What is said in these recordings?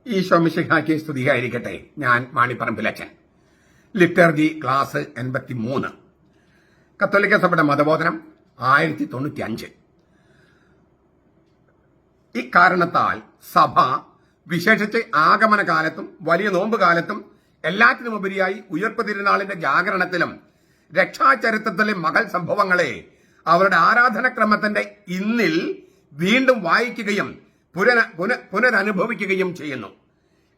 ഈശോ മിശിഹായ്ക്ക് സ്തുതിയായിരിക്കട്ടെ. ഞാൻ മാണിപ്പറമ്പിലച്ചൻ. Liturgy class 83. കത്തോലിക്ക സഭയുടെ മതബോധനം 1095. ഇക്കാരണത്താൽ സഭ വിശേഷിച്ച് ആഗമന കാലത്തും വലിയ നോമ്പ് കാലത്തും എല്ലാറ്റിനുമുപരിയായി ഉയർപ്പ് തിരുനാളിന്റെ ജാഗരണത്തിലും രക്ഷാചരിത്രത്തിലെ മകൾ സംഭവങ്ങളെ അവരുടെ ആരാധനക്രമത്തിന്റെ ഇന്നിൽ വീണ്ടും വായിക്കുകയും പുനരനുഭവിക്കുകയും ചെയ്യുന്നു.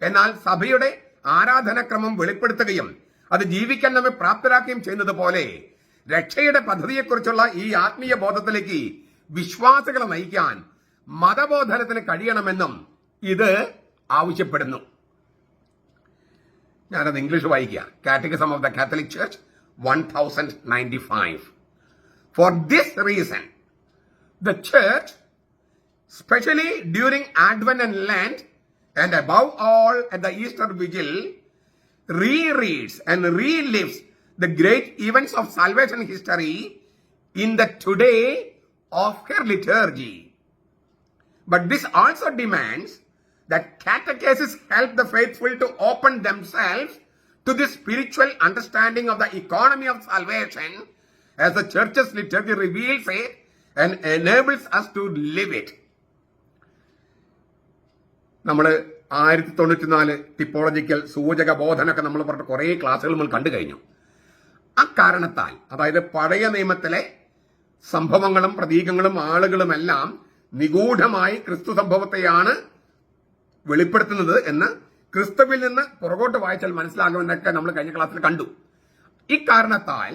എന്നാൽ സഭയുടെ ആരാധനക്രമം വെളിപ്പെടുത്തുകയും അത് ജീവിക്കാൻ നമ്മെ പ്രാപ്തരാക്കുകയും ചെയ്യുന്നത് പോലെ രക്ഷയുടെ പദ്ധതിയെക്കുറിച്ചുള്ള ഈ ആത്മീയ ബോധത്തിലേക്ക് വിശ്വാസികളെ നയിക്കാൻ മതബോധനത്തിന് കഴിയണമെന്നും ഇത് ആവശ്യപ്പെടുന്നു. ഞാനത് ഇംഗ്ലീഷ് വായിക്കുക. Catechism of the Catholic church 1095. For this reason, the church, especially during Advent and Lent, and above all at the Easter Vigil, rereads and relives the great events of salvation history in the today of her liturgy. But this also demands that catechesis help the faithful to open themselves to the spiritual understanding of the economy of salvation as the church's liturgy reveals it and enables us to live it. നമ്മൾ 1094 ടിപ്പോളജിക്കൽ സൂചക ബോധനൊക്കെ നമ്മൾ പറഞ്ഞ കുറേ ക്ലാസ്സുകൾ നമ്മൾ കണ്ടു കഴിഞ്ഞു. അക്കാരണത്താൽ, അതായത് പഴയ നിയമത്തിലെ സംഭവങ്ങളും പ്രതീകങ്ങളും ആളുകളുമെല്ലാം നിഗൂഢമായി ക്രിസ്തു സംഭവത്തെയാണ് വെളിപ്പെടുത്തുന്നത് എന്ന് ക്രിസ്തുവിൽ നിന്ന് പുറകോട്ട് വായിച്ചാൽ മനസ്സിലാകുമെന്നൊക്കെ നമ്മൾ കഴിഞ്ഞ ക്ലാസ്സിൽ കണ്ടു. ഇക്കാരണത്താൽ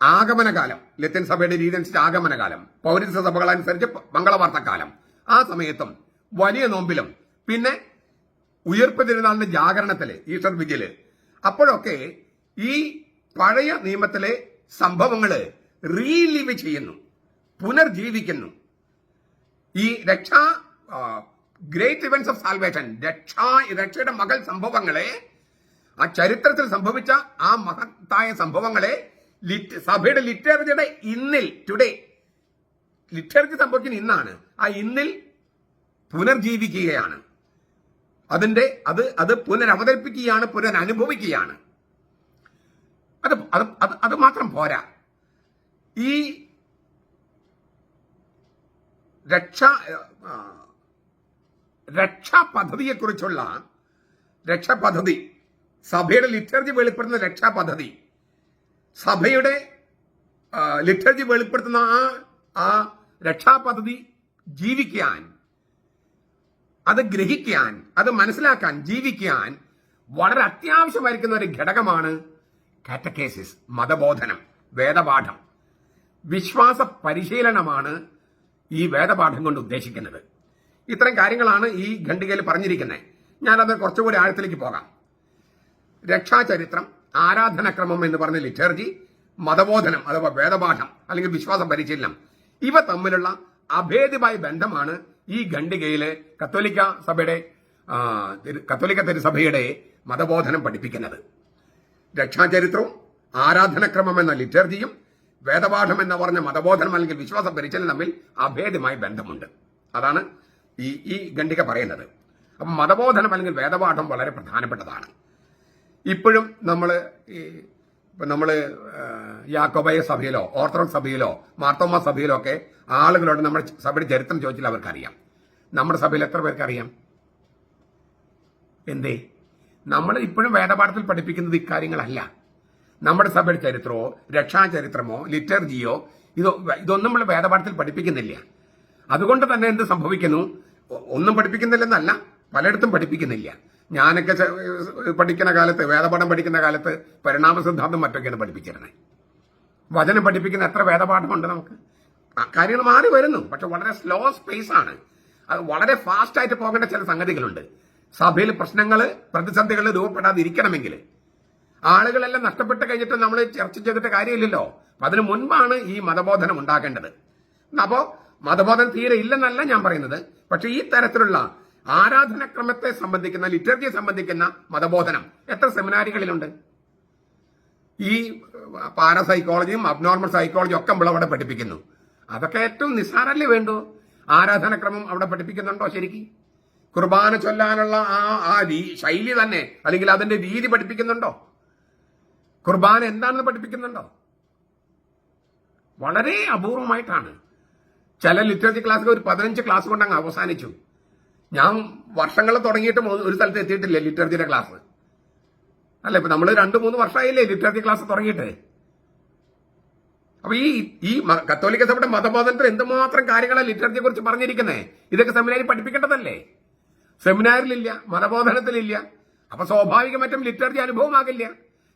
ആഗമനകാലം, ലത്തീൻ സഭയുടെ രീതി അനുസരിച്ച് ആഗമനകാലം, പൗരസ്ത്യ സഭകളനുസരിച്ച് മംഗളവാർത്തക്കാലം, ആ സമയത്തും വലിയ നോമ്പിലും പിന്നെ ഉയർപ്പ് തിരുനാളിന്റെ ജാഗരണത്തില്, ഈസ്റ്റർ വിജില്, അപ്പോഴൊക്കെ ഈ പഴയ നിയമത്തിലെ സംഭവങ്ങള് റീലിവ് ചെയ്യുന്നു, പുനർജീവിക്കുന്നു. ഈ ഗ്രേറ്റ് ഇവന്റ്സ് ഓഫ് സാൽവേഷൻ, രക്ഷയുടെ മകൾ സംഭവങ്ങളെ, ആ ചരിത്രത്തിൽ സംഭവിച്ച ആ മഹത്തായ സംഭവങ്ങളെ സഭയുടെ ലിറ്റർജിയുടെ ഇന്നിൽ, ടുഡേ, ലിറ്റർജി സംഭവിക്കുന്ന ഇന്നാണ്, ആ ഇന്നിൽ പുനർജീവിക്കുകയാണ്. അത് പുനരവതരിപ്പിക്കുകയാണ്, പുനരനുഭവിക്കുകയാണ്. അത് മാത്രം പോരാ. ഈ രക്ഷാപദ്ധതിയെക്കുറിച്ചുള്ള രക്ഷാപദ്ധതി, സഭയുടെ ലിറ്റർജി വെളിപ്പെടുത്തുന്ന രക്ഷാപദ്ധതി, സഭയുടെ ലിറ്റർജി വെളിപ്പെടുത്തുന്ന ആ രക്ഷാപദ്ധതി ജീവിക്കാൻ, അത് ഗ്രഹിക്കാൻ, അത് മനസ്സിലാക്കാൻ, ജീവിക്കാൻ വളരെ അത്യാവശ്യമായിരിക്കുന്ന ഒരു ഘടകമാണ് കാറ്റക്കേസിസ്, മതബോധനം, വേദപാഠം. വിശ്വാസ പരിശീലനമാണ് ഈ വേദപാഠം കൊണ്ട് ഉദ്ദേശിക്കുന്നത്. ഇത്തരം കാര്യങ്ങളാണ് ഈ ഖണ്ഡികയിൽ പറഞ്ഞിരിക്കുന്നത്. ഞാനത് കുറച്ചുകൂടി ആഴത്തിലേക്ക് പോകാം. രക്ഷാചരിത്രം, ആരാധനക്രമം എന്ന് പറഞ്ഞ ലിറ്റർജി, മതബോധനം അഥവാ വേദപാഠം അല്ലെങ്കിൽ വിശ്വാസ പരിശീലനം, ഇവ തമ്മിലുള്ള അഭേദ്യമായ ബന്ധമാണ് ഈ ഖണ്ഡികയിലെ കത്തോലിക്ക തിരുസഭയുടെ മതബോധനം പഠിപ്പിക്കുന്നത്. രക്ഷാചരിത്രവും ആരാധനക്രമം എന്ന ലിറ്റർജിയും വേദപാഠം എന്ന് പറഞ്ഞ മതബോധനം അല്ലെങ്കിൽ വിശ്വാസ പരിശീലനം തമ്മിൽ അഭേദ്യമായ ബന്ധമുണ്ട്. അതാണ് ഈ ഖണ്ഡിക പറയുന്നത്. അപ്പം മതബോധനം അല്ലെങ്കിൽ വേദപാഠം വളരെ പ്രധാനപ്പെട്ടതാണ്. ഇപ്പോഴും നമ്മൾ യാക്കോബായ സഭയിലോ ഓർത്തഡോക്സ് സഭയിലോ മാർത്തോമ സഭയിലോ ഒക്കെ ആളുകളോട് നമ്മുടെ സഭയുടെ ചരിത്രം ചോദിച്ചാൽ അവർക്കറിയാം. നമ്മുടെ സഭയിൽ എത്ര പേർക്ക് അറിയാം? എന്തേ? നമ്മൾ ഇപ്പോഴും വേദപാഠത്തിൽ പഠിപ്പിക്കുന്നത് ഇക്കാര്യങ്ങളല്ല. നമ്മുടെ സഭയുടെ ചരിത്രമോ രക്ഷാചരിത്രമോ ലിറ്റർജിയോ ഇതൊന്നും നമ്മൾ വേദപാഠത്തിൽ പഠിപ്പിക്കുന്നില്ല. അതുകൊണ്ട് തന്നെ എന്ത് സംഭവിക്കുന്നു? ഒന്നും പഠിപ്പിക്കുന്നില്ലെന്നല്ല, പലയിടത്തും പഠിപ്പിക്കുന്നില്ല. ഞാനൊക്കെ പഠിക്കുന്ന കാലത്ത്, വേദപാഠം പഠിക്കുന്ന കാലത്ത് പരിണാമ സിദ്ധാന്തം മറ്റൊക്കെയാണ് പഠിപ്പിച്ചിരുന്നത്. വചനം പഠിപ്പിക്കുന്ന എത്ര വേദപാഠമുണ്ട് നമുക്ക്? കാര്യങ്ങൾ മാറി വരുന്നു, പക്ഷെ വളരെ സ്ലോ സ്പേസ് ആണ്. അത് വളരെ ഫാസ്റ്റ് ആയിട്ട് പോകേണ്ട ചില സംഗതികളുണ്ട്. സഭയിൽ പ്രശ്നങ്ങൾ, പ്രതിസന്ധികൾ രൂപപ്പെടാതിരിക്കണമെങ്കിൽ ആളുകളെല്ലാം നഷ്ടപ്പെട്ട് കഴിഞ്ഞിട്ട് നമ്മൾ ചർച്ച ചെയ്തിട്ട് കാര്യമില്ലല്ലോ. അതിനു മുൻപാണ് ഈ മതബോധനം ഉണ്ടാക്കേണ്ടത്. അപ്പോ മതബോധനം തീരെ ഇല്ലെന്നല്ല ഞാൻ പറയുന്നത്, പക്ഷെ ഈ തരത്തിലുള്ള ആരാധനക്രമത്തെ സംബന്ധിക്കുന്ന, ലിറ്റർജിയെ സംബന്ധിക്കുന്ന മതബോധനം എത്ര സെമിനാരികളിലുണ്ട്? ഈ പാരസൈക്കോളജിയും അബ്നോർമൽ സൈക്കോളജിയും ഒക്കെ നമ്മൾ അവിടെ പഠിപ്പിക്കുന്നു. അതൊക്കെ ഏറ്റവും നിസ്സാരല്ലേ വേണ്ടു? ആരാധനക്രമം അവിടെ പഠിപ്പിക്കുന്നുണ്ടോ ശരിക്കും? കുർബാന ചൊല്ലാനുള്ള ആ ശൈലി തന്നെ അല്ലെങ്കിൽ അതിന്റെ രീതി പഠിപ്പിക്കുന്നുണ്ടോ? കുർബാന എന്താണെന്ന് പഠിപ്പിക്കുന്നുണ്ടോ? വളരെ അപൂർവമായിട്ടാണ്. ചില ലിറ്ററേച്ചർ ക്ലാസ്സുകൾ ഒരു 15 ക്ലാസ് കൊണ്ട് അങ്ങ് അവസാനിച്ചു. ഞാൻ വർഷങ്ങൾ തുടങ്ങിയിട്ടും ഒരു സ്ഥലത്ത് എത്തിയിട്ടില്ല ലിറ്ററേച്ചറിന്റെ ക്ലാസ്. അല്ല, ഇപ്പൊ നമ്മൾ 2-3 വർഷമായില്ലേ ലിറ്ററേച്ചർ ക്ലാസ് തുടങ്ങിയിട്ട്. അപ്പൊ ഈ കത്തോലിക്ക സഭയുടെ മതബോധനത്തിൽ എന്തുമാത്രം കാര്യങ്ങളാണ് ലിറ്ററേച്ചറെ കുറിച്ച് പറഞ്ഞിരിക്കുന്നത്. ഇതൊക്കെ സെമിനാരിൽ പഠിപ്പിക്കേണ്ടതല്ലേ? സെമിനാറിലില്ല, മതബോധനത്തിലില്ല. അപ്പൊ സ്വാഭാവികമായിട്ടും ലിറ്ററേച്ചർ അനുഭവമാകില്ല,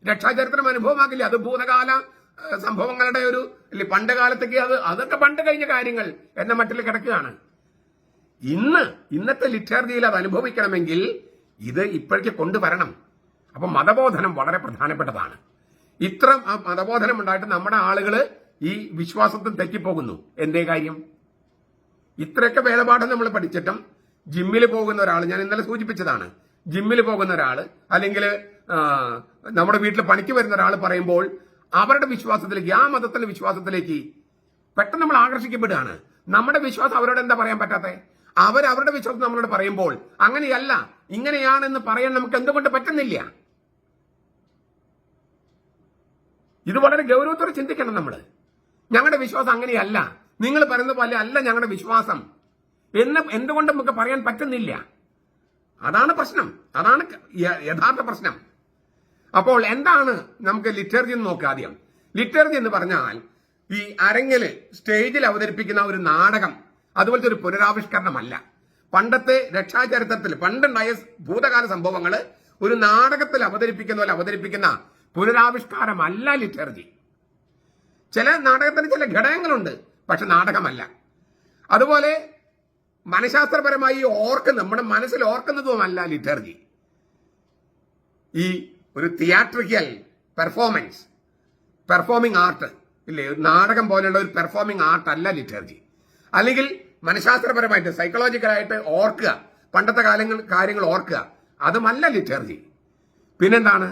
രക്ഷാചരിത്രം അനുഭവമാകില്ല. അത് ഭൂതകാല സംഭവങ്ങളുടെ ഒരു പണ്ട് കാലത്തേക്ക് അതൊക്കെ പണ്ട് കഴിഞ്ഞ കാര്യങ്ങൾ എന്ന മട്ടിൽ കിടക്കുകയാണ്. ഇന്നത്തെ ലിറ്ററേച്ചറിൽ അത് അനുഭവിക്കണമെങ്കിൽ ഇത് ഇപ്പോഴേക്ക് കൊണ്ടുവരണം. അപ്പൊ മതബോധനം വളരെ പ്രധാനപ്പെട്ടതാണ്. ഇത്ര മതബോധനം ഉണ്ടായിട്ട് നമ്മുടെ ആളുകൾ ഈ വിശ്വാസത്തിൽ തെറ്റിപ്പോകുന്നു. എന്തേ കാര്യം? ഇത്രയൊക്കെ വേദപാഠം നമ്മൾ പഠിച്ചിട്ടും ജിമ്മിൽ പോകുന്ന ഒരാൾ, ഞാൻ ഇന്നലെ സൂചിപ്പിച്ചതാണ്, ജിമ്മിൽ പോകുന്ന ഒരാൾ അല്ലെങ്കിൽ നമ്മുടെ വീട്ടിൽ പണിക്ക് വരുന്ന ഒരാൾ പറയുമ്പോൾ അവരുടെ വിശ്വാസത്തിലേക്ക്, ആ മതത്തിന്റെ വിശ്വാസത്തിലേക്ക് പെട്ടെന്ന് നമ്മൾ ആകർഷിക്കപ്പെടുകയാണ്. നമ്മുടെ വിശ്വാസം അവരോട് എന്താ പറയാൻ പറ്റാത്തത്? അവരുടെ വിശ്വാസം നമ്മളോട് പറയുമ്പോൾ അങ്ങനെയല്ല ഇങ്ങനെയാണെന്ന് പറയാൻ നമുക്ക് എന്തുകൊണ്ട് പറ്റുന്നില്ല? ഇത് വളരെ ഗൗരവത്തോടെ ചിന്തിക്കണം നമ്മൾ. ഞങ്ങളുടെ വിശ്വാസം അങ്ങനെയല്ല, നിങ്ങൾ പറയുന്ന പോലെ അല്ല ഞങ്ങളുടെ വിശ്വാസം എന്ന് എന്തുകൊണ്ട് നമുക്ക് പറയാൻ പറ്റുന്നില്ല? അതാണ് പ്രശ്നം, അതാണ് യഥാർത്ഥ പ്രശ്നം. അപ്പോൾ എന്താണ് നമുക്ക് ലിറ്ററേച്ചർ എന്ന് നോക്കുക. ആദ്യം ലിറ്ററേച്ചർ എന്ന് പറഞ്ഞാൽ ഈ അരങ്ങില് സ്റ്റേജിൽ അവതരിപ്പിക്കുന്ന ഒരു നാടകം, അതുപോലത്തെ ഒരു പുനരാവിഷ്കരണമല്ല. പണ്ടത്തെ രക്ഷാചരിത്രത്തിൽ പണ്ടുണ്ടായ ഭൂതകാല സംഭവങ്ങൾ ഒരു നാടകത്തിൽ അവതരിപ്പിക്കുന്ന പോലെ അവതരിപ്പിക്കുന്ന പുനരാവിഷ്കാരമല്ല ലിറ്ററേച്ചർ. ചില നാടകത്തിന് ചില ഘടകങ്ങളുണ്ട്, പക്ഷെ നാടകമല്ല. അതുപോലെ മനഃശാസ്ത്രപരമായി നമ്മുടെ മനസ്സിൽ ഓർക്കുന്നതുമല്ല ലിറ്ററേച്ചർ. ഈ ഒരു തിയേറ്ററിക്കൽ പെർഫോമൻസ്, പെർഫോമിംഗ് ആർട്ട് ഇല്ലേ, നാടകം പോലെയുള്ള ഒരു പെർഫോമിംഗ് ആർട്ട് അല്ല ലിറ്ററേച്ചർ. അല്ലെങ്കിൽ മനഃശാസ്ത്രപരമായിട്ട് സൈക്കോളജിക്കലായിട്ട് ഓർക്കുക, പണ്ടത്തെ കാര്യങ്ങൾ ഓർക്കുക, അതുമല്ല ലിറ്ററേച്ചർ. പിന്നെന്താണ്?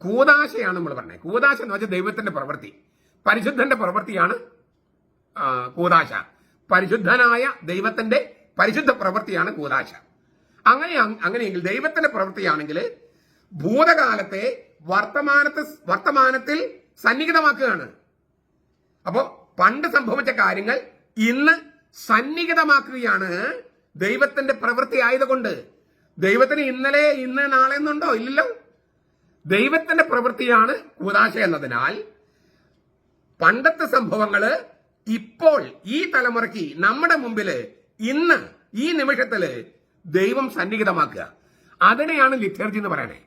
കൂദാശയാണ് നമ്മൾ പറഞ്ഞത്. കൂദാശ എന്ന് വെച്ചാൽ ദൈവത്തിന്റെ പ്രവൃത്തി, പരിശുദ്ധന്റെ പ്രവൃത്തിയാണ് കൂദാശ. പരിശുദ്ധനായ ദൈവത്തിന്റെ പരിശുദ്ധ പ്രവൃത്തിയാണ് കൂദാശ. അങ്ങനെയെങ്കിൽ ദൈവത്തിന്റെ പ്രവൃത്തിയാണെങ്കിൽ ഭൂതകാലത്തെ വർത്തമാനത്തിൽ സന്നിഹിതമാക്കുകയാണ്. അപ്പോ പണ്ട് സംഭവിച്ച കാര്യങ്ങൾ ഇന്ന് സന്നിഹിതമാക്കുകയാണ് ദൈവത്തിന്റെ പ്രവൃത്തി ആയതുകൊണ്ട്. ദൈവത്തിന് ഇന്നലെ, ഇന്ന്, നാളെ എന്നുണ്ടോ? ഇല്ലല്ലോ. ദൈവത്തിന്റെ പ്രവൃത്തിയാണ് കൂദാശ എന്നതിനാൽ പണ്ടത്തെ സംഭവങ്ങള് ഇപ്പോൾ ഈ തലമുറയ്ക്ക് നമ്മുടെ മുമ്പില് ഇന്ന് ഈ നിമിഷത്തില് ദൈവം സന്നിഹിതമാക്കുക, അതിനെയാണ് ലിറ്ററേച്ചർ എന്ന് പറയണേ.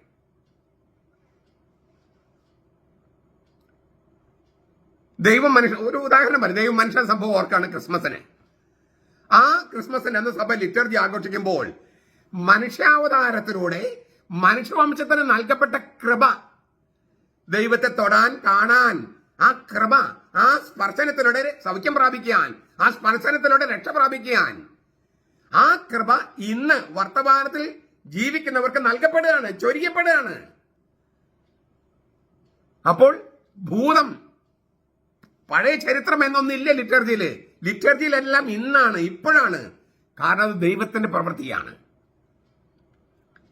ഒരു ഉദാഹരണം പറയും. ദൈവം മനുഷ്യ സംഭവം ഓർക്കാണ് ക്രിസ്മസിന്. ആ ക്രിസ്മസിന് അന്ന് സഭ ലിറ്ററേച്ചർ ആഘോഷിക്കുമ്പോൾ മനുഷ്യാവതാരത്തിലൂടെ മനുഷ്യവംശത്തിന് നൽകപ്പെട്ട കൃപ, ദൈവത്തെ തൊടാൻ, കാണാൻ, ആ കൃപ, ആ സ്പർശനത്തിലൂടെ സൗഖ്യം പ്രാപിക്കാൻ, ആ സ്പർശനത്തിലൂടെ രക്ഷ പ്രാപിക്കാൻ, ആ കൃപ ഇന്ന് വർത്തമാനത്തിൽ ജീവിക്കുന്നവർക്ക് നൽകപ്പെടുകയാണ്, ചൊരിയപ്പെടുകയാണ്. അപ്പോൾ ഭൂതം, പഴയ ചരിത്രം എന്നൊന്നില്ല ലിറ്ററേച്ചറിൽ. ലിറ്ററേച്ചറിലെല്ലാം ഇന്നാണ്, ഇപ്പോഴാണ്. കാരണം അത് ദൈവത്തിന്റെ പ്രവൃത്തിയാണ്.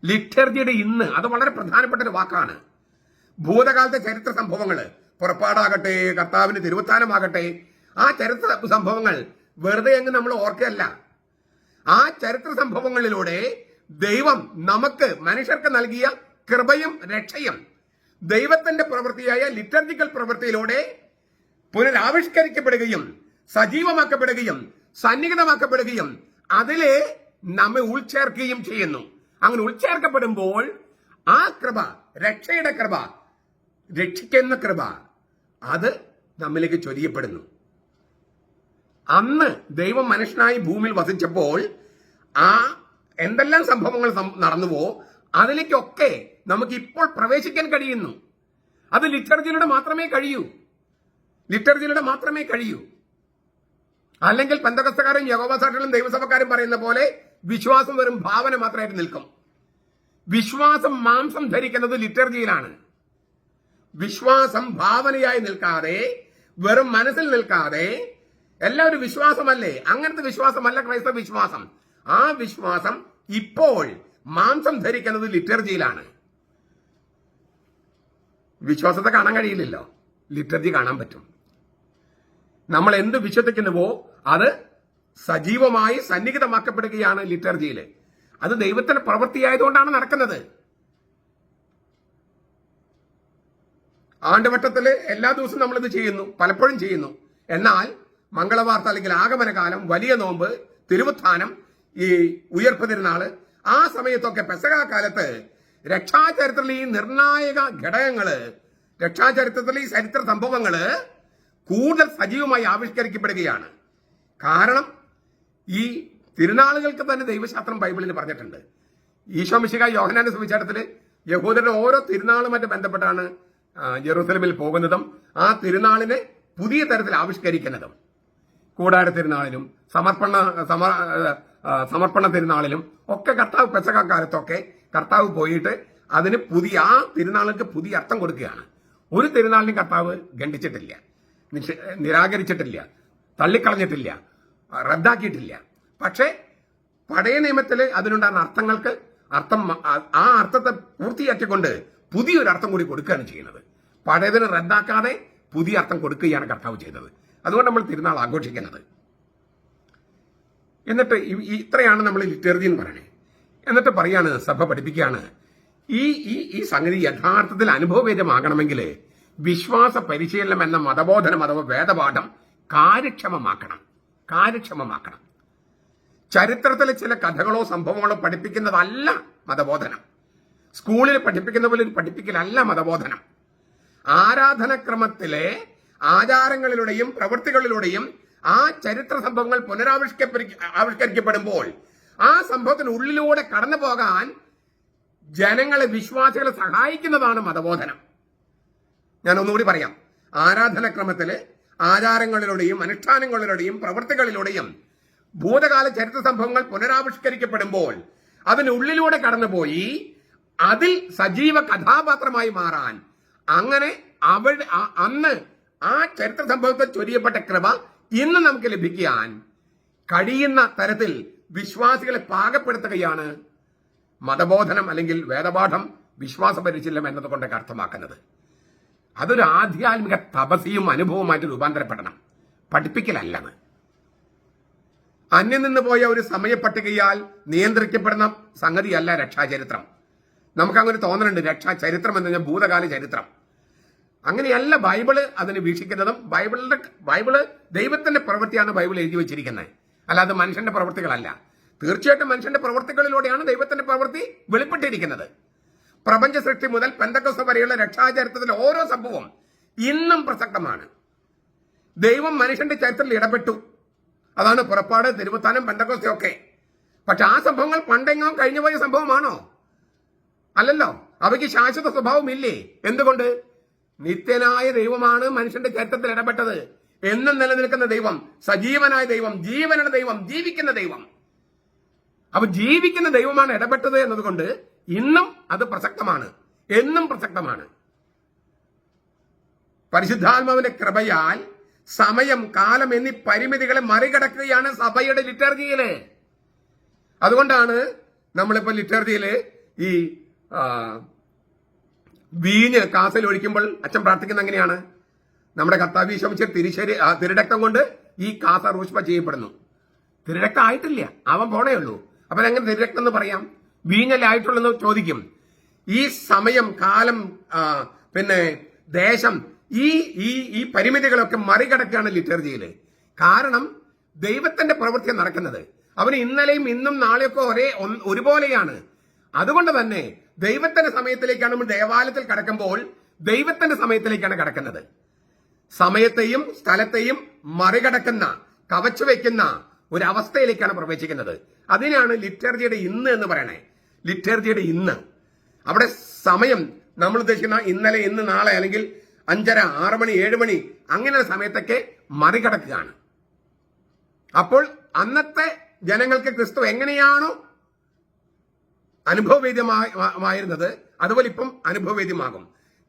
ലിറ്ററേച്ചറിയുടെ ഇന്ന്, അത് വളരെ പ്രധാനപ്പെട്ട ഒരു വാക്കാണ്. ഭൂതകാലത്തെ ചരിത്ര സംഭവങ്ങൾ, പുറപ്പാടാകട്ടെ, കർത്താവിന്റെ തിരുവുത്ഥാനമാകട്ടെ, ആ ചരിത്ര സംഭവങ്ങൾ വെറുതെ അങ്ങ് നമ്മൾ ഓർക്കുകയല്ല. ആ ചരിത്ര സംഭവങ്ങളിലൂടെ ദൈവം നമുക്ക് മനുഷ്യർക്ക് നൽകിയ കൃപയും രക്ഷയും ദൈവത്തിന്റെ പ്രവൃത്തിയായ ലിറ്റർജിക്കൽ പ്രവൃത്തിയിലൂടെ പുനരാവിഷ്കരിക്കപ്പെടുകയും സജീവമാക്കപ്പെടുകയും സന്നിഹിതമാക്കപ്പെടുകയും അതിലെ നമ്മെ ഉൾച്ചേർക്കുകയും ചെയ്യുന്നു. അങ്ങനെ ഉൾച്ചേർക്കപ്പെടുമ്പോൾ ആ കൃപ, രക്ഷയുടെ കൃപ, രക്ഷിക്കുന്ന കൃപ, അത് നമ്മിലേക്ക് ചൊരിയപ്പെടുന്നു. അന്ന് ദൈവം മനുഷ്യനായി ഭൂമിയിൽ വസിച്ചപ്പോൾ ആ എന്തെല്ലാം സംഭവങ്ങൾ നടന്നുവോ അതിലേക്കൊക്കെ നമുക്ക് ഇപ്പോൾ പ്രവേശിക്കാൻ കഴിയുന്നു. അത് ലിറ്ററേച്ചറിലൂടെ മാത്രമേ കഴിയൂ, ലിറ്ററേച്ചറിലൂടെ മാത്രമേ കഴിയൂ. അല്ലെങ്കിൽ പെന്തക്കോസ്തക്കാരും യഹോവ സാക്ഷികളും ദൈവസഭക്കാരും പറയുന്ന പോലെ വിശ്വാസം വെറും ഭാവന മാത്രമായിട്ട് നിൽക്കും. വിശ്വാസം മാംസം ധരിക്കുന്നത് ലിറ്ററേച്ചറിലാണ്. വിശ്വാസം ഭാവനയായി നിൽക്കാതെ, വെറും മനസ്സിൽ നിൽക്കാതെ, എല്ലാവരും വിശ്വാസമല്ലേ, അങ്ങനത്തെ വിശ്വാസമല്ല ക്രൈസ്തവ വിശ്വാസം. ആ വിശ്വാസം ഇപ്പോൾ മാംസം ധരിക്കുന്നത് ലിറ്റർജിയിലാണ്. വിശ്വാസത്തെ കാണാൻ കഴിയില്ലല്ലോ, ലിറ്റർജി കാണാൻ പറ്റും. നമ്മൾ എന്ത് വിശ്വസിക്കുന്നുവോ അത് സജീവമായി സന്നിഹിതമാക്കപ്പെടുകയാണ് ലിറ്റർജിയിൽ. അത് ദൈവത്തിന്റെ പ്രവൃത്തിയായതുകൊണ്ടാണ് നടക്കുന്നത്. ആണ്ടുവട്ടത്തില് എല്ലാ ദിവസവും നമ്മളിത് ചെയ്യുന്നു, പലപ്പോഴും ചെയ്യുന്നു. എന്നാൽ മംഗളവാർത്ത അല്ലെങ്കിൽ ആഗമനകാലം, വലിയ നോമ്പ്, തിരുവുത്ഥാനം, ഈ ഉയർപ്പ് തിരുനാള്, ആ സമയത്തൊക്കെ പെസഹ കാലത്ത് രക്ഷാചരിത്രത്തിലെ ഈ നിർണായക ഘടകങ്ങള്, രക്ഷാചരിത്രത്തിലെ ഈ ചരിത്ര സംഭവങ്ങള് കൂടുതൽ സജീവമായി ആവിഷ്കരിക്കപ്പെടുകയാണ്. കാരണം ഈ തിരുനാളുകൾക്ക് തന്നെ ദൈവശാസ്ത്രം ബൈബിളിൽ പറഞ്ഞിട്ടുണ്ട്. ഈശോ മിശിഹാ യോഹന്നാന്റെ സുവിശേഷത്തില് യഹൂദരുടെ ഓരോ തിരുനാളുമായിട്ട് ബന്ധപ്പെട്ടാണ് ജെറൂസലമിൽ പോകുന്നതും ആ തിരുനാളിനെ പുതിയ തരത്തിൽ ആവിഷ്കരിക്കുന്നതും. കൂടാര തിരുനാളിലും സമർപ്പണ തിരുനാളിലും ഒക്കെ കർത്താവ് പെസഹ കാലത്തൊക്കെ കർത്താവ് പോയിട്ട് അതിന് ആ തിരുനാളുകൾക്ക് പുതിയ അർത്ഥം കൊടുക്കുകയാണ്. ഒരു തിരുനാളിനും കർത്താവ് ഖണ്ഡിച്ചിട്ടില്ല, നിരാകരിച്ചിട്ടില്ല, തള്ളിക്കളഞ്ഞിട്ടില്ല, റദ്ദാക്കിയിട്ടില്ല. പക്ഷേ പഴയ നിയമത്തിൽ അതിനുണ്ടാകുന്ന അർത്ഥങ്ങൾക്ക് ആ അർത്ഥത്തെ പൂർത്തിയാക്കിക്കൊണ്ട് പുതിയൊരു അർത്ഥം കൂടി കൊടുക്കുകയാണ് ചെയ്യുന്നത്. പഴയതിനെ റദ്ദാക്കാതെ പുതിയ അർത്ഥം കൊടുക്കുകയാണ് കർത്താവ് ചെയ്തത്. അതുകൊണ്ട് നമ്മൾ തിരുനാൾ ആഘോഷിക്കുന്നത്. എന്നിട്ട് ഇത്രയാണ് നമ്മൾ ലിറ്റർജി എന്ന് പറയണേ. എന്നിട്ട് പറയാണ്, സഭ പഠിപ്പിക്കുകയാണ്, ഈ സംഗതി യഥാർത്ഥത്തിൽ അനുഭവവേദ്യമാകണമെങ്കിൽ വിശ്വാസ പരിശീലനം എന്ന മതബോധനം അഥവാ വേദപാഠം കാര്യക്ഷമമാക്കണം. ചരിത്രത്തിലെ ചില കഥകളോ സംഭവങ്ങളോ പഠിപ്പിക്കുന്നതല്ല മതബോധനം. സ്കൂളിൽ പഠിപ്പിക്കുന്ന പോലെ ഒരു പഠിപ്പിക്കലല്ല മതബോധനം. ആരാധനക്രമത്തിലെ ആചാരങ്ങളിലൂടെയും പ്രവൃത്തികളിലൂടെയും ആ ചരിത്ര സംഭവങ്ങൾ ആവിഷ്കരിക്കപ്പെടുമ്പോൾ ആ സംഭവത്തിന് ഉള്ളിലൂടെ കടന്നു പോകാൻ ജനങ്ങളെ, വിശ്വാസികളെ സഹായിക്കുന്നതാണ് മതബോധനം. ഞാൻ ഒന്നുകൂടി പറയാം. ആരാധനക്രമത്തില് ആചാരങ്ങളിലൂടെയും അനുഷ്ഠാനങ്ങളിലൂടെയും പ്രവൃത്തികളിലൂടെയും ഭൂതകാല ചരിത്ര സംഭവങ്ങൾ പുനരാവിഷ്കരിക്കപ്പെടുമ്പോൾ അതിനുള്ളിലൂടെ കടന്നുപോയി അതിൽ സജീവ കഥാപാത്രമായി മാറാൻ, അങ്ങനെ അന്ന് ആ ചരിത്ര സംഭവത്തിൽ ചൊരിയപ്പെട്ട കൃപ ഇന്ന് നമുക്ക് ലഭിക്കാൻ കഴിയുന്ന തരത്തിൽ വിശ്വാസികളെ പാകപ്പെടുത്തുകയാണ് മതബോധനം അല്ലെങ്കിൽ വേദപാഠം, വിശ്വാസ പരിശീലനം എന്നതുകൊണ്ടൊക്കെ അർത്ഥമാക്കുന്നത്. അതൊരു ആധ്യാത്മിക തപസ്യയും അനുഭവമായിട്ട് രൂപാന്തരപ്പെടണം, പഠിപ്പിക്കലല്ലത്. അന്യം നിന്ന് പോയ ഒരു സമയപ്പട്ടികയാൽ നിയന്ത്രിക്കപ്പെടുന്ന സംഗതിയല്ല രക്ഷാചരിത്രം. നമുക്കങ്ങനെ തോന്നലുണ്ട്, രക്ഷാചരിത്രം എന്ന് പറഞ്ഞാൽ ഭൂതകാല ചരിത്രം. അങ്ങനെയല്ല ബൈബിള് അതിനെ വീക്ഷിക്കുന്നതും. ബൈബിള് ദൈവത്തിന്റെ പ്രവൃത്തിയാണ് ബൈബിൾ എഴുതി വെച്ചിരിക്കുന്നത്, അല്ലാതെ മനുഷ്യന്റെ പ്രവൃത്തികളല്ല. തീർച്ചയായിട്ടും മനുഷ്യന്റെ പ്രവൃത്തികളിലൂടെയാണ് ദൈവത്തിന്റെ പ്രവൃത്തി വെളിപ്പെട്ടിരിക്കുന്നത്. പ്രപഞ്ച സൃഷ്ടി മുതൽ പെന്തക്കോസ്ത് വരെയുള്ള രക്ഷാചരിത്രത്തിലെ ഓരോ സംഭവം ഇന്നും പ്രസക്തമാണ്. ദൈവം മനുഷ്യന്റെ ചരിത്രത്തിൽ ഇടപെട്ടു. അതാണ് പുറപ്പാട്, തിരുവുത്താനം, പെന്തക്കോസ്ത് ഒക്കെ. പക്ഷെ ആ സംഭവങ്ങൾ പണ്ടെങ്ങോ കഴിഞ്ഞുപോയ സംഭവമാണോ? അല്ലല്ലോ. അവയ്ക്ക് ശാശ്വത സ്വഭാവമില്ലേ? എന്തുകൊണ്ട്? നിത്യനായ ദൈവമാണ് മനുഷ്യന്റെ ചരിത്രത്തിൽ ഇടപെട്ടത്. എന്നും നിലനിൽക്കുന്ന ദൈവം, സജീവനായ ദൈവം, ജീവനുള്ള ദൈവം, ജീവിക്കുന്ന ദൈവം. അപ്പൊ ജീവിക്കുന്ന ദൈവമാണ് ഇടപെട്ടത് എന്നതുകൊണ്ട് ഇന്നും അത് പ്രസക്തമാണ്, എന്നും പ്രസക്തമാണ്. പരിശുദ്ധാത്മാവിന്റെ കൃപയാൽ സമയം, കാലം എന്നീ പരിമിതികളെ മറികടക്കുകയാണ് സഭയുടെ ലിറ്റർജിയില്. അതുകൊണ്ടാണ് നമ്മളിപ്പോ ലിറ്റർജിയില് ഈ വീഞ്ഞ് കാസയിൽ ഒഴിക്കുമ്പോൾ അച്ഛൻ പ്രാർത്ഥിക്കുന്ന എങ്ങനെയാണ്? നമ്മുടെ കർത്താവ് ഈശോ മിശിഹാ തിരുരക്തം കൊണ്ട് ഈ കാസ റൂഷ്മ ചെയ്യപ്പെടുന്നു. തിരുരക്തം ആയിട്ടില്ല, അവൻ പോണേ ഉള്ളൂ. അപ്പൊ എങ്ങനെ തിരുരക്തം എന്ന് പറയാം? വീഞ്ഞല്ലേ ആയിട്ടുള്ളെന്ന് ചോദിക്കും. ഈ സമയം, കാലം, പിന്നെ ദേശം, ഈ പരിമിതികളൊക്കെ മറികടക്കുകയാണ് ലിറ്റർജിയില്. കാരണം ദൈവത്തിന്റെ പ്രവൃത്തി നടക്കുന്നത്. അവന് ഇന്നലെയും ഇന്നും നാളെയൊക്കെ ഒരുപോലെയാണ്. അതുകൊണ്ട് തന്നെ ദൈവത്തിന്റെ സമയത്തിലേക്കാണ് നമ്മൾ ദേവാലയത്തിൽ കടക്കുമ്പോൾ ദൈവത്തിന്റെ സമയത്തിലേക്കാണ് കടക്കുന്നത്. സമയത്തെയും സ്ഥലത്തെയും മറികടക്കുന്ന, കവച്ചു വെക്കുന്ന ഒരു അവസ്ഥയിലേക്കാണ് പ്രവേശിക്കുന്നത്. അതിനാണ് ലിറ്റർജിയുടെ ഇന്ന് എന്ന് പറയണേ. ലിറ്റർജിയുടെ ഇന്ന്, അവിടെ സമയം നമ്മൾ ഉദ്ദേശിക്കുന്ന ഇന്നലെ, ഇന്ന്, നാളെ, അല്ലെങ്കിൽ 5:30, 6 മണി, 7 മണി അങ്ങനെയുള്ള സമയത്തൊക്കെ മറികടക്കുകയാണ്. അപ്പോൾ അന്നത്തെ ജനങ്ങൾക്ക് ക്രിസ്തു എങ്ങനെയാണോ അനുഭവവേദ്യമായിരുന്നത് അതുപോലെ ഇപ്പം അനുഭവവേദ്യമാകും.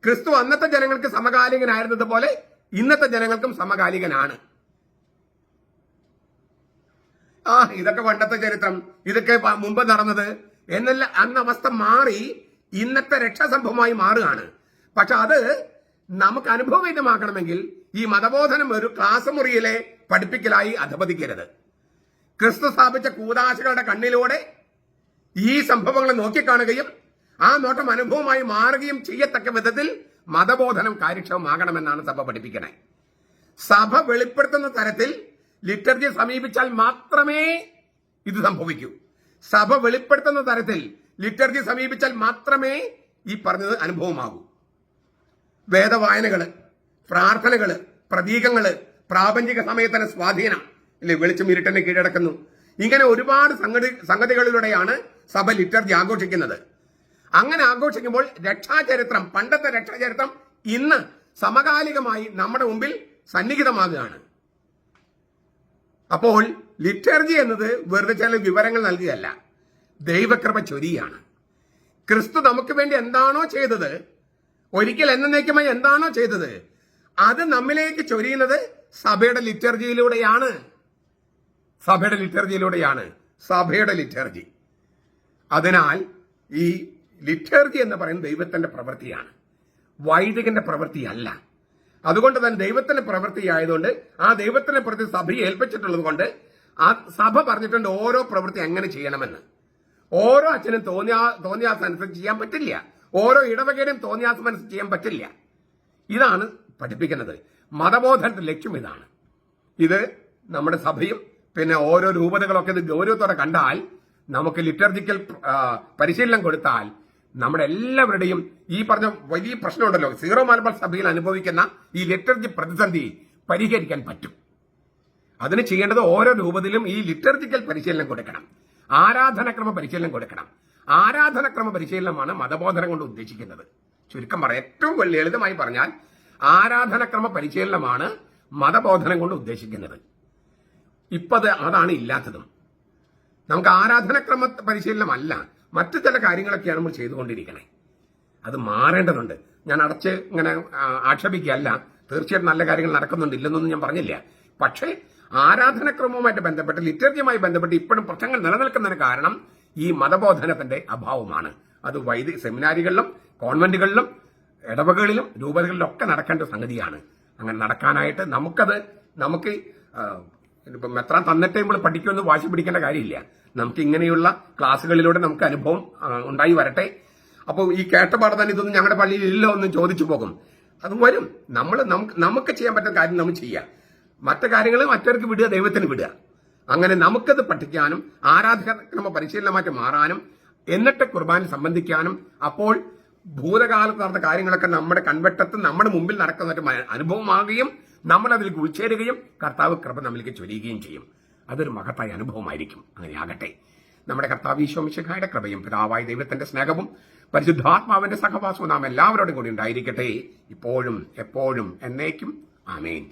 ക്രിസ്തു അന്നത്തെ ജനങ്ങൾക്ക് സമകാലികനായിരുന്നത് പോലെ ഇന്നത്തെ ജനങ്ങൾക്കും സമകാലികനാണ്. ഇതൊക്കെ പണ്ടത്തെ ചരിത്രം, ഇതൊക്കെ മുമ്പ് നടന്നത് എന്നല്ല. അന്ന് അവസ്ഥ മാറി ഇന്നത്തെ രക്ഷാസംഭവമായി മാറുകയാണ്. പക്ഷെ അത് നമുക്ക് അനുഭവവേദ്യമാക്കണമെങ്കിൽ ഈ മതബോധനം ഒരു ക്ലാസ് മുറിയിലെ പഠിപ്പിക്കലായി അധപതിക്കരുത്. ക്രിസ്തു സ്ഥാപിച്ച കൂദാശകളുടെ കണ്ണിലൂടെ ഈ സംഭവങ്ങളെ നോക്കിക്കാണുകയും ആ നോട്ടം അനുഭവമായി മാറുകയും ചെയ്യത്തക്ക വിധത്തിൽ മതബോധനം കാര്യക്ഷമമാകണമെന്നാണ് സഭ പഠിപ്പിക്കണേ. സഭ വെളിപ്പെടുത്തുന്ന തരത്തിൽ ലിറ്റർജി സമീപിച്ചാൽ മാത്രമേ ഇത് സംഭവിക്കൂ. സഭ വെളിപ്പെടുത്തുന്ന തരത്തിൽ ലിറ്റർജി സമീപിച്ചാൽ മാത്രമേ ഈ പറഞ്ഞത് അനുഭവമാകൂ. വേദവായനകള്, പ്രാർത്ഥനകള്, പ്രതീകങ്ങള്, പ്രാപഞ്ചിക സമയത്തിന് സ്വാധീനം, അല്ലെ, വെളിച്ചം ഇരുട്ടനെ കീഴടക്കുന്നു. ഇങ്ങനെ ഒരുപാട് സംഗതികളിലൂടെയാണ് സഭ ലിറ്റർജി ആഘോഷിക്കുന്നത്. അങ്ങനെ ആഘോഷിക്കുമ്പോൾ രക്ഷാചരിത്രം, പണ്ടത്തെ രക്ഷാചരിത്രം ഇന്ന് സമകാലികമായി നമ്മുടെ മുമ്പിൽ സന്നിഹിതമാകുകയാണ്. അപ്പോൾ ലിറ്റർജി എന്നത് വെറുതെ ചില വിവരങ്ങൾ നൽകുകയല്ല, ദൈവകൃപ ചൊരിയാണ്. ക്രിസ്തു നമുക്ക് വേണ്ടി എന്താണോ ചെയ്തത്, ഒരിക്കൽ എന്നേക്കുമായി എന്താണോ ചെയ്തത്, അത് നമ്മിലേക്ക് ചൊരിയുന്നത് സഭയുടെ ലിറ്റർജിയിലൂടെയാണ്. സഭയുടെ ലിറ്റർജി. അതിനാൽ ഈ ലിറ്റർജി എന്ന് പറയുന്നത് ദൈവത്തിന്റെ പ്രവൃത്തിയാണ്, വൈദികന്റെ പ്രവൃത്തിയല്ല. അതുകൊണ്ട് തന്നെ ദൈവത്തിന്റെ പ്രവൃത്തി ആയതുകൊണ്ട് ആ ദൈവത്തിന്റെ പ്രവൃത്തി സഭയെ ഏൽപ്പിച്ചിട്ടുള്ളത് കൊണ്ട് ആ സഭ പറഞ്ഞിട്ടുണ്ട് ഓരോ പ്രവൃത്തി എങ്ങനെ ചെയ്യണമെന്ന്. ഓരോ അച്ഛനും തോന്നിയാസനുസരിച്ച് ചെയ്യാൻ പറ്റില്ല, ഓരോ ഇടവകയുടെയും തോന്നിയാസമനുസരിച്ച് ചെയ്യാൻ പറ്റില്ല. ഇതാണ് പഠിപ്പിക്കുന്നത്. മതബോധനത്തിന്റെ ലക്ഷ്യം ഇതാണ്. ഇത് നമ്മുടെ സഭയും പിന്നെ ഓരോ രൂപതകളൊക്കെ ഇത് ഗൗരവത്തോടെ കണ്ടാൽ, നമുക്ക് ലിറ്റർജിക്കൽ പരിശീലനം കൊടുത്താൽ നമ്മുടെ എല്ലാവരുടെയും ഈ പറഞ്ഞ വലിയ പ്രശ്നമുണ്ടല്ലോ, സീറോ മലബാർ സഭയിൽ അനുഭവിക്കുന്ന ഈ ലിറ്റർജി പ്രതിസന്ധി പരിഹരിക്കാൻ പറ്റും. അതിന് ചെയ്യേണ്ടത് ഓരോ രൂപത്തിലും ഈ ലിറ്റർജിക്കൽ പരിശീലനം കൊടുക്കണം, ആരാധനക്രമ പരിശീലനം കൊടുക്കണം. ആരാധനക്രമ പരിശീലനമാണ് മതബോധനം കൊണ്ട് ഉദ്ദേശിക്കുന്നത്. ചുരുക്കം പറയാം, ഏറ്റവും ലളിതമായി പറഞ്ഞാൽ ആരാധനക്രമ പരിശീലനമാണ് മതബോധനം കൊണ്ട് ഉദ്ദേശിക്കുന്നത്. അതാണ് ഇല്ലാത്തതും. നമുക്ക് ആരാധനക്രമ പരിശീലനമല്ല, മറ്റു ചില കാര്യങ്ങളൊക്കെയാണ് നമ്മൾ ചെയ്തുകൊണ്ടിരിക്കണേ. അത് മാറേണ്ടതുണ്ട്. ഞാൻ അടച്ച് ഇങ്ങനെ ആക്ഷേപിക്കുകയല്ല, തീർച്ചയായിട്ടും നല്ല കാര്യങ്ങൾ നടക്കുന്നുണ്ട്, ഇല്ലെന്നൊന്നും ഞാൻ പറഞ്ഞില്ല. പക്ഷേ ആരാധനക്രമവുമായിട്ട് ബന്ധപ്പെട്ട്, ലിറ്റർജിയുമായി ബന്ധപ്പെട്ട് ഇപ്പോഴും പ്രശ്നങ്ങൾ നിലനിൽക്കുന്നതിന് കാരണം ഈ മതബോധനത്തിന്റെ അഭാവമാണ്. അത് വൈദിക സെമിനാരികളിലും കോൺവെന്റുകളിലും ഇടവകളിലും രൂപതകളിലും ഒക്കെ നടക്കേണ്ട സംഗതിയാണ്. അങ്ങനെ നടക്കാനായിട്ട് നമുക്ക് ഇപ്പം മെത്രാൻ തന്നിട്ടേ നമ്മൾ പഠിക്കുമെന്ന് വാശി പിടിക്കേണ്ട കാര്യമില്ല. നമുക്ക് ഇങ്ങനെയുള്ള ക്ലാസ്സുകളിലൂടെ നമുക്ക് അനുഭവം ഉണ്ടായി വരട്ടെ. അപ്പോൾ ഈ കേട്ട പാടത്താൻ ഇതൊന്നും ഞങ്ങളുടെ പള്ളിയിൽ ഇല്ലോ എന്ന് ചോദിച്ചു പോകും. അത് വരും. നമുക്ക് ചെയ്യാൻ പറ്റുന്ന കാര്യം നമ്മൾ ചെയ്യുക, മറ്റു കാര്യങ്ങൾ മറ്റവർക്ക് വിടുക, ദൈവത്തിന് വിടുക. അങ്ങനെ നമുക്കത് പഠിക്കാനും ആരാധനക്രമ പരിശീലനമായിട്ട് മാറാനും എന്നിട്ട് കുർബാന സംബന്ധിക്കാനും അപ്പോൾ ഭൂതകാലത്ത് നടന്ന കാര്യങ്ങളൊക്കെ നമ്മുടെ കൺവെട്ടത്ത് നമ്മുടെ മുമ്പിൽ നടക്കുന്ന അനുഭവമാകുകയും നമ്മൾ അതിൽ ഉൾച്ചേരുകയും കർത്താവ് കൃപ നമ്മിലേക്ക് ചൊരിയുകയും ചെയ്യും. അതൊരു മഹത്തായ അനുഭവമായിരിക്കും. അങ്ങനെ ആകട്ടെ. നമ്മുടെ കർത്താവ് ഈശോ മിശിഹായുടെ കൃപയും പിതാവായ ദൈവത്തിന്റെ സ്നേഹവും പരിശുദ്ധാത്മാവിന്റെ സഹവാസവും നാം എല്ലാവരോടും കൂടി ഉണ്ടായിരിക്കട്ടെ, ഇപ്പോഴും എപ്പോഴും എന്നേക്കും. ആമേൻ.